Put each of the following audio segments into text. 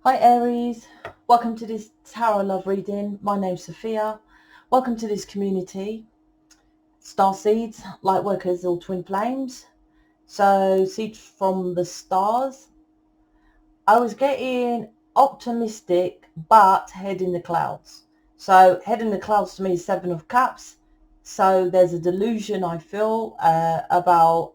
Hi Aries, welcome to this tarot love reading. My name's Sophia. Welcome to this community. Starseeds, lightworkers, or twin flames. So seeds from the stars. I was getting optimistic but head in the clouds. So head in the clouds to me is 7 of Cups. So there's a delusion I feel about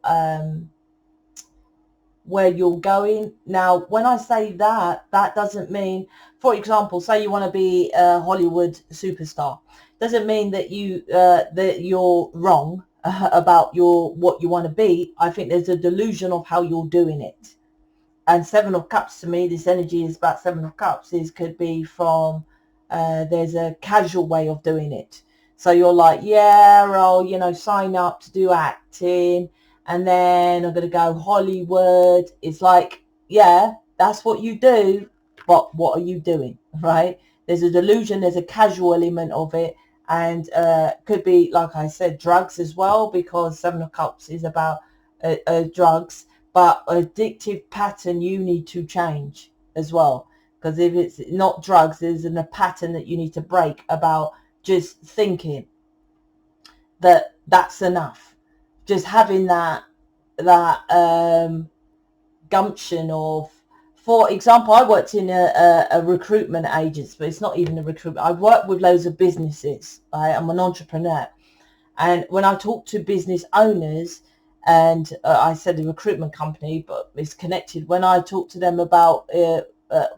where you're going. Now, when I say that, that doesn't mean, for example, say you want to be a Hollywood superstar. Doesn't mean that you're wrong about what you want to be. I think there's a delusion of how you're doing it. And 7 of Cups to me, this energy is about 7 of Cups. This could be from, there's a casual way of doing it. So you're like, yeah, I'll, sign up to do acting. And then I'm going to go Hollywood. It's like, yeah, that's what you do. But what are you doing, right? There's a delusion. There's a casual element of it. And could be, like I said, drugs as well, because 7 of Cups is about drugs. But addictive pattern you need to change as well. Because if it's not drugs, there's a pattern that you need to break about just thinking that that's enough. Just having that gumption of, for example, I worked in a recruitment agency, but it's not even a recruitment. I've worked with loads of businesses. I'm an entrepreneur. And when I talk to business owners, and I said a recruitment company, but it's connected. When I talk to them about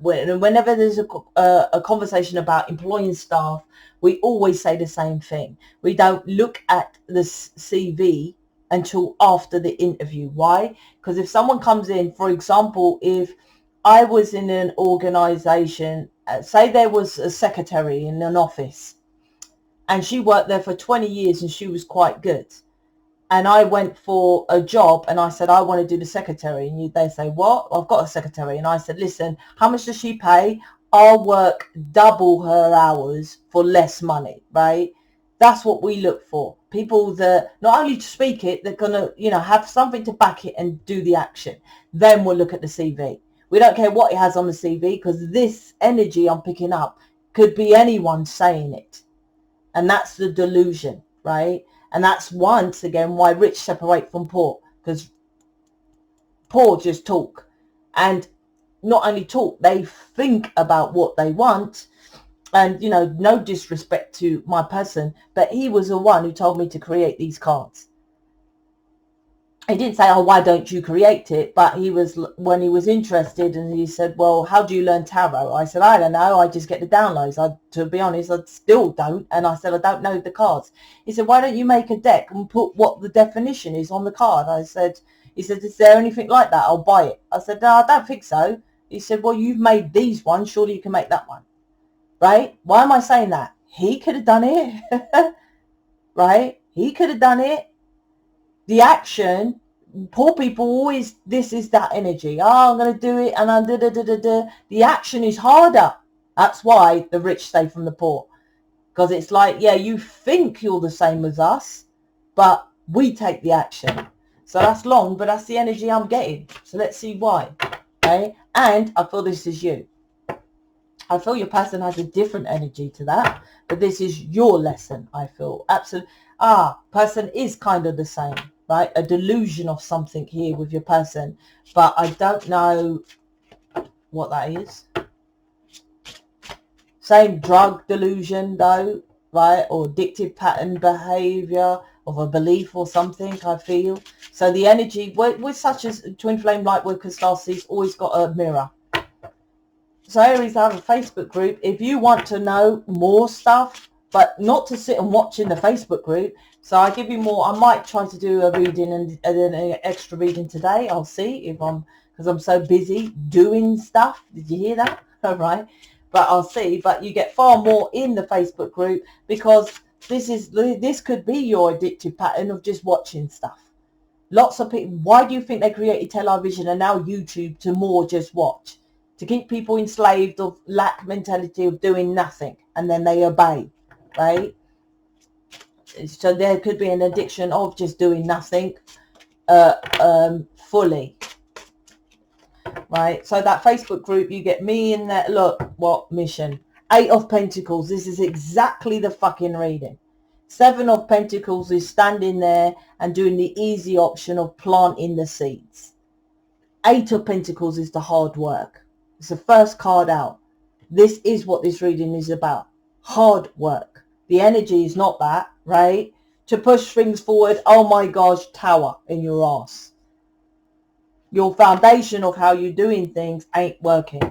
whenever there's a conversation about employing staff, we always say the same thing. We don't look at the CV until after the interview. Why? Because if someone comes in, for example, if I was in an organization, say there was a secretary in an office, and she worked there for 20 years and she was quite good. And I went for a job and I said, I want to do the secretary. And they say, what? I've got a secretary. And I said, listen, how much does she pay? I'll work double her hours for less money, right? That's what we look for. People that not only to speak it, they're going to, have something to back it and do the action. Then we'll look at the CV. We don't care what it has on the CV, because this energy I'm picking up could be anyone saying it. And that's the delusion, right? And that's once again why rich separate from poor, because poor just talk, and not only talk, they think about what they want. And no disrespect to my person, but he was the one who told me to create these cards. He didn't say, oh, why don't you create it? But he was, when he was interested, and he said, well, how do you learn tarot? I said, I don't know. I just get the downloads. To be honest, I still don't. And I said, I don't know the cards. He said, why don't you make a deck and put what the definition is on the card? He said, is there anything like that? I'll buy it. I said, no, I don't think so. He said, well, you've made these ones. Surely you can make that one. Right? Why am I saying that? He could have done it. Right? He could have done it. The action, poor people always, this is that energy. Oh, I'm going to do it, and I'm The action is harder. That's why the rich stay from the poor. Because it's like, yeah, you think you're the same as us, but we take the action. So that's long, but that's the energy I'm getting. So let's see why. Okay? And I feel this is you. I feel your person has a different energy to that, but this is your lesson, I feel. Absolutely. Person is kind of the same, right? A delusion of something here with your person, but I don't know what that is. Same drug delusion though, right? Or addictive pattern behavior of a belief or something, I feel. So the energy, we're such as twin flame lightworkers, starseeds, always got a mirror. So Aries, I have a Facebook group. If you want to know more stuff, but not to sit and watch in the Facebook group. So I give you more. I might try to do a reading and then an extra reading today. I'll see because I'm so busy doing stuff. Did you hear that? All right. But I'll see. But you get far more in the Facebook group, because this could be your addictive pattern of just watching stuff. Lots of people. Why do you think they created television and now YouTube to more just watch? To keep people enslaved of lack mentality of doing nothing, and then they obey, right? So there could be an addiction of just doing nothing fully. right? So that Facebook group, you get me in there. Look, what mission? 8 of Pentacles. This is exactly the fucking reading. 7 of Pentacles is standing there and doing the easy option of planting the seeds. 8 of Pentacles is the hard work. It's the first card out. This is what this reading is about. Hard work. The energy is not that, right? To push things forward. Oh my gosh, tower in your ass. Your foundation of how you're doing things ain't working.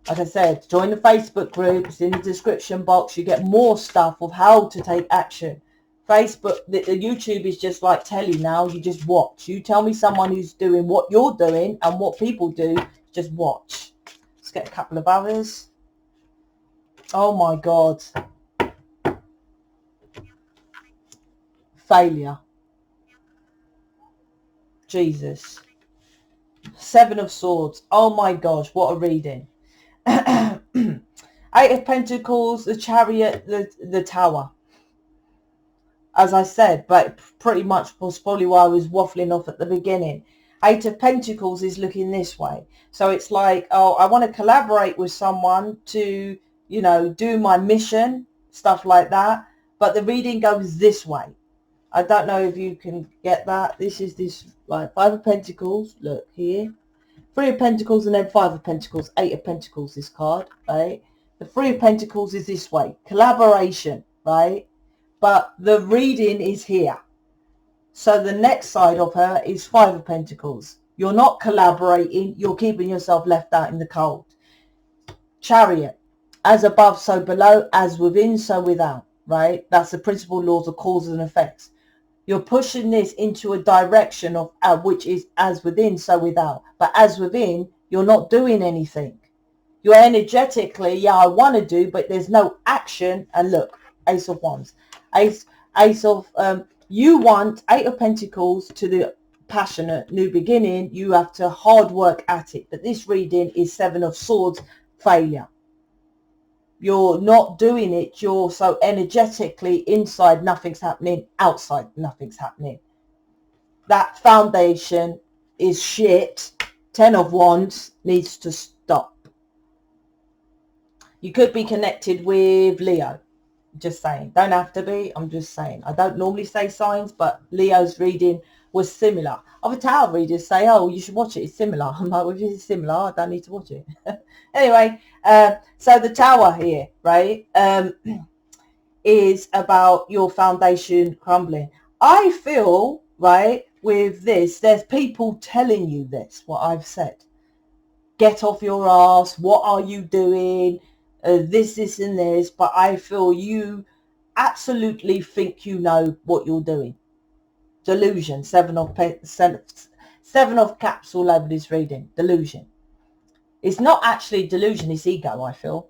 Like I said, join the Facebook group. It's in the description box. You get more stuff of how to take action. Facebook, the YouTube is just like telly now. You just watch. You tell me someone who's doing what you're doing and what people do. Just watch. Let's get a couple of others. Oh my God. Failure. Jesus. 7 of Swords. Oh my gosh, what a reading. 8 of Pentacles, the Chariot, the Tower. As I said, but pretty much was probably why I was waffling off at the beginning. 8 of Pentacles is looking this way. So it's like, oh, I want to collaborate with someone to, you know, do my mission, stuff like that. But the reading goes this way. I don't know if you can get that. This is this, like, 5 of Pentacles. Look here. 3 of Pentacles and then 5 of Pentacles. 8 of Pentacles, this card, right? The 3 of Pentacles is this way. Collaboration, right? But the reading is here. So the next side of her is 5 of Pentacles. You're not collaborating. You're keeping yourself left out in the cold. Chariot. As above, so below. As within, so without, right? That's the principal laws of causes and effects. You're pushing this into a direction of which is as within, so without. But as within, you're not doing anything. You're energetically, yeah, I want to do, but there's no action. And look, Ace of Wands. Ace of, you want 8 of Pentacles to the passionate new beginning. You have to hard work at it. But this reading is 7 of Swords, failure. You're not doing it. You're so energetically inside, nothing's happening. Outside, nothing's happening. That foundation is shit. 10 of Wands needs to stop. You could be connected with Leo. Just saying. Don't have to be. I'm just saying. I don't normally say signs, but Leo's reading was similar. Other tarot readers say, oh, you should watch it. It's similar. I'm like, well, if it's similar, I don't need to watch it. Anyway, so the tower here, right, is about your foundation crumbling. I feel, right, with this, there's people telling you this, what I've said. Get off your ass. What are you doing? This, and this. But I feel you absolutely think you know what you're doing. Delusion. 7 of Caps all over this reading. Delusion. It's not actually delusion. It's ego, I feel.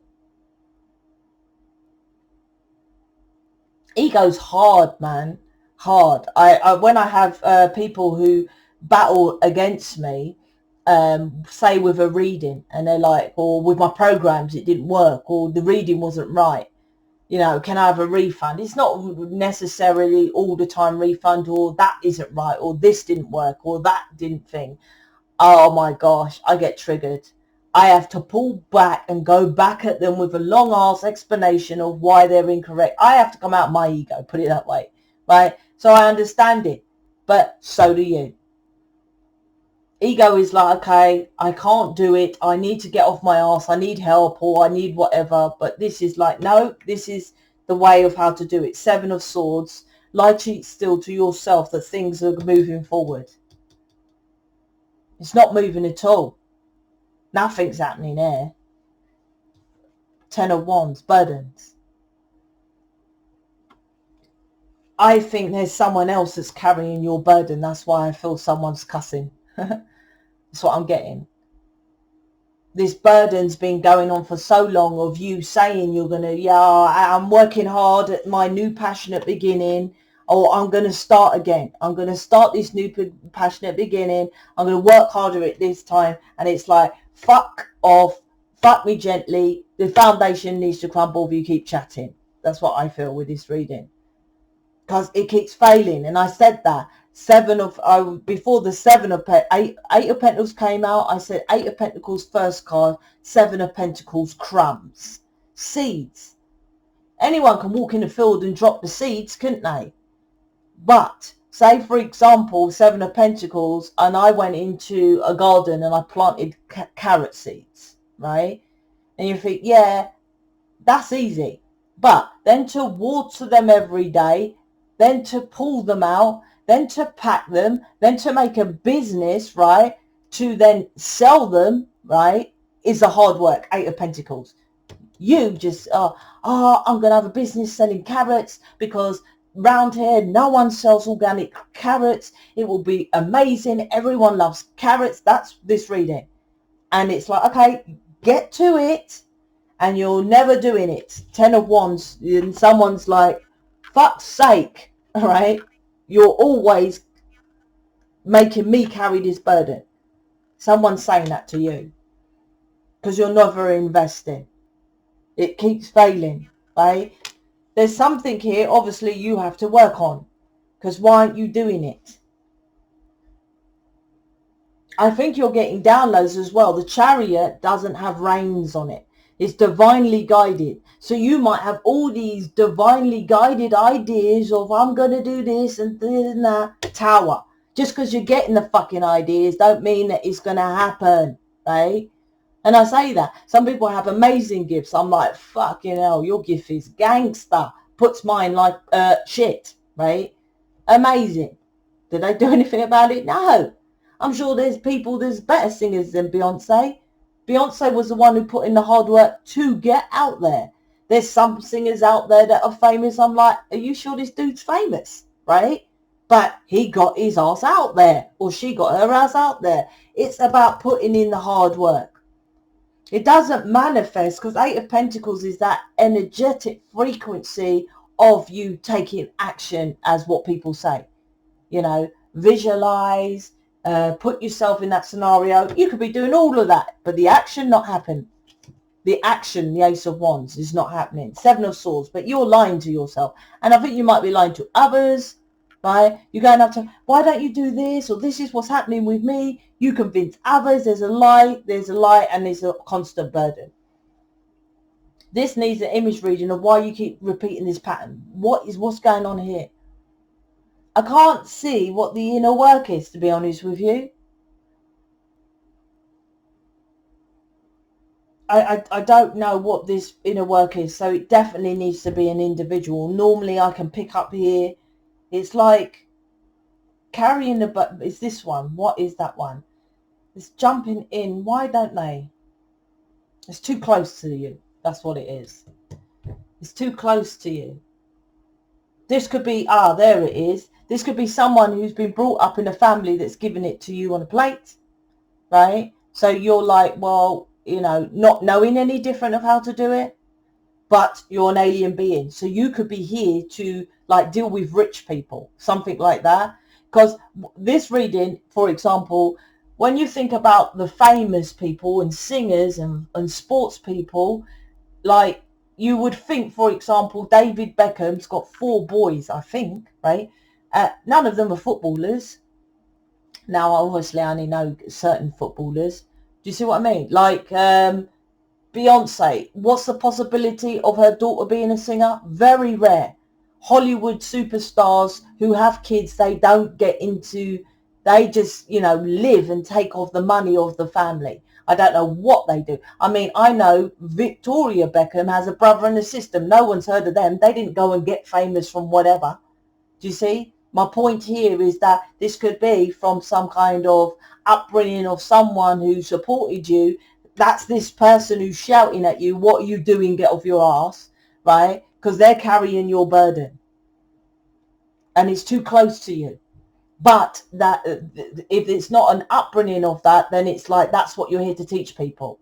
Ego's hard, man. Hard. I when I have people who battle against me, say with a reading, and they're like, or with my programs it didn't work, or the reading wasn't right, you know, can I have a refund? It's not necessarily all the time refund, or that isn't right, or this didn't work, or that didn't thing. Oh my gosh, I get triggered. I have to pull back and go back at them with a long ass explanation of why they're incorrect. I have to come out my ego, put it that way, right? So I understand it, but so do you. Ego is like, okay, I can't do it. I need to get off my ass. I need help, or I need whatever. But this is like, no, this is the way of how to do it. 7 of Swords. Lie, cheat, still to yourself that things are moving forward. It's not moving at all. Nothing's happening there. 10 of Wands. Burdens. I think there's someone else that's carrying your burden. That's why I feel someone's cussing. That's what I'm getting. This burden's been going on for so long of you saying you're going to, yeah, I'm working hard at my new passionate beginning, or I'm going to start again. I'm going to start this new passionate beginning. I'm going to work harder at this time. And it's like, fuck off, fuck me gently. The foundation needs to crumble if you keep chatting. That's what I feel with this reading. Because it keeps failing. And I said that. before the eight of Pentacles came out, I said Eight of Pentacles first card, Seven of Pentacles crumbs, seeds. Anyone can walk in the field and drop the seeds, couldn't they? But say, for example, Seven of Pentacles, and I went into a garden and I planted carrot seeds, right? And you think, yeah, that's easy. But then to water them every day, then to pull them out, then to pack them, then to make a business, right? To then sell them, right? Is the hard work. Eight of Pentacles. You just, I'm going to have a business selling carrots because round here no one sells organic carrots. It will be amazing. Everyone loves carrots. That's this reading. And it's like, okay, get to it. And you're never doing it. 10 of Wands. And someone's like, fuck's sake. All right. You're always making me carry this burden. Someone's saying that to you. Because you're never investing. It keeps failing, right? There's something here, obviously, you have to work on. Because why aren't you doing it? I think you're getting downloads as well. The Chariot doesn't have reins on it. It's divinely guided. So you might have all these divinely guided ideas of I'm going to do this and this and that. Tower. Just because you're getting the fucking ideas don't mean that it's going to happen, right? And I say that. Some people have amazing gifts. I'm like, fucking hell, your gift is gangster. Puts mine like shit, right? Amazing. Did they do anything about it? No. I'm sure there's better singers than Beyonce. Beyonce was the one who put in the hard work to get out there. There's some singers out there that are famous. I'm like, are you sure this dude's famous, right? But he got his ass out there, or she got her ass out there. It's about putting in the hard work. It doesn't manifest because Eight of Pentacles is that energetic frequency of you taking action, as what people say. You know, visualize, put yourself in that scenario. You could be doing all of that, but the action not happen. The action, the Ace of Wands, is not happening. Seven of Swords, but you're lying to yourself. And I think you might be lying to others, right? You're going up to, why don't you do this? Or this is what's happening with me. You convince others there's a lie, and there's a constant burden. This needs an image reading of why you keep repeating this pattern. What's going on here? I can't see what the inner work is, to be honest with you. I don't know what this inner work is, so it definitely needs to be an individual. Normally I can pick up here. It's like carrying is this one? What is that one? It's jumping in. Why don't they? It's too close to you. That's what it is. It's too close to you. This could be, there it is. This could be someone who's been brought up in a family that's given it to you on a plate, right? So you're like, well, you know, not knowing any different of how to do it, but you're an alien being. So you could be here to like deal with rich people, something like that. Because this reading, for example, when you think about the famous people and singers and sports people, like you would think, for example, David Beckham's got 4 boys, I think, right? None of them are footballers. Now, obviously, I only know certain footballers. Do you see what I mean? Like Beyonce, what's the possibility of her daughter being a singer? Very rare. Hollywood superstars who have kids, they don't get into, they just, you know, live and take off the money of the family. I don't know what they do. I mean, I know Victoria Beckham has a brother and a sister. No one's heard of them. They didn't go and get famous from whatever. Do you see? My point here is that this could be from some kind of upbringing of someone who supported you. That's this person who's shouting at you, what are you doing? Get off your ass, right? Because they're carrying your burden. And it's too close to you. But that if it's not an upbringing of that, then it's like that's what you're here to teach people.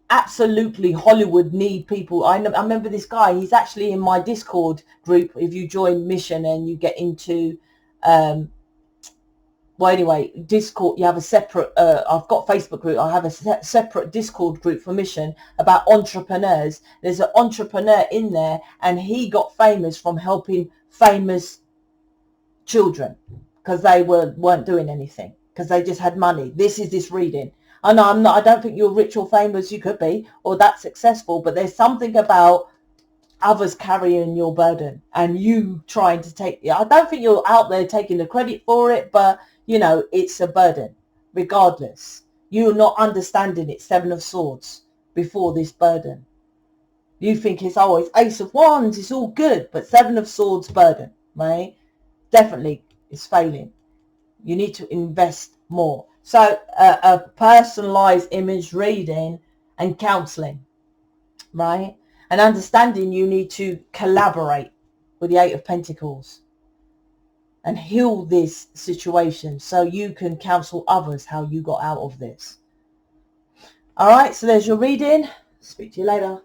Absolutely, Hollywood need people. I remember this guy. He's actually in my Discord group. If you join Mission and you get into, well, anyway, Discord. You have a separate. I've got Facebook group. I have a separate Discord group for Mission about entrepreneurs. There's an entrepreneur in there, and he got famous from helping famous children. because they weren't doing anything, because they just had money. This is this reading. I know I don't think you're rich or famous. You could be, or that successful, but there's something about others carrying your burden and you trying to take, I don't think you're out there taking the credit for it, but you know, it's a burden regardless. You're not understanding it. 7 of Swords before this burden. You think it's always Ace of Wands, it's all good, but 7 of Swords burden, right? Definitely is failing. You need to invest more. So a personalized image reading and counseling, right? And understanding you need to collaborate with the 8 of Pentacles and heal this situation so you can counsel others how you got out of this. All right, so there's your reading. Speak to you later.